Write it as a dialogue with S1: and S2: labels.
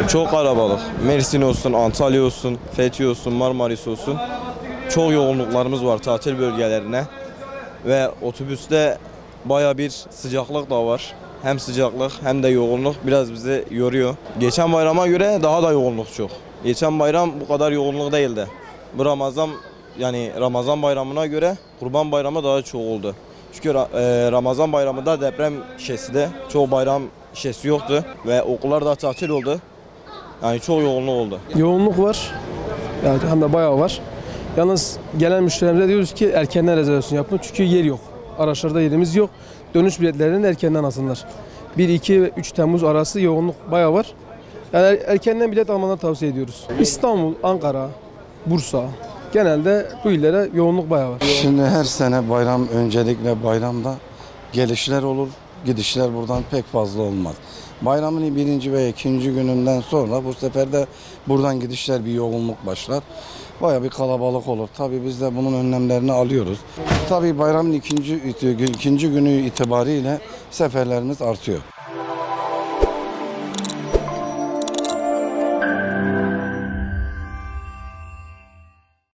S1: Çok kalabalık. Mersin olsun, Antalya olsun, Fethiye olsun, Marmaris olsun. Çok yoğunluklarımız var tatil bölgelerine. Ve otobüste baya bir sıcaklık da var. Hem sıcaklık hem de yoğunluk biraz bizi yoruyor. Geçen bayrama göre daha da yoğunluk çok. Geçen bayram bu kadar yoğunluk değildi. Bu Ramazan bayramına göre Kurban Bayramı daha çok oldu. Çünkü Ramazan bayramında deprem şişesi çoğu bayram şişesi yoktu ve okullar da tatil oldu. Yani çok yoğunluk oldu.
S2: Yoğunluk var. Yani hem de bayağı var. Yalnız gelen müşterilerimize diyoruz ki erkenden rezervasyon yapın çünkü yer yok. Araçlarda yerimiz yok. Dönüş biletlerini erkenden alsınlar. 1, 2 ve 3 Temmuz arası yoğunluk bayağı var. Yani erkenden bilet almalarını tavsiye ediyoruz. İstanbul, Ankara, Bursa genelde bu illere yoğunluk bayağı var.
S3: Şimdi her sene bayram, öncelikle bayramda gelişler olur, gidişler buradan pek fazla olmaz. Bayramın 1. ve 2. gününden sonra bu sefer de buradan gidişler bir yoğunluk başlar. Bayağı bir kalabalık olur. Tabii biz de bunun önlemlerini alıyoruz. Tabii bayramın ikinci günü itibariyle seferlerimiz artıyor.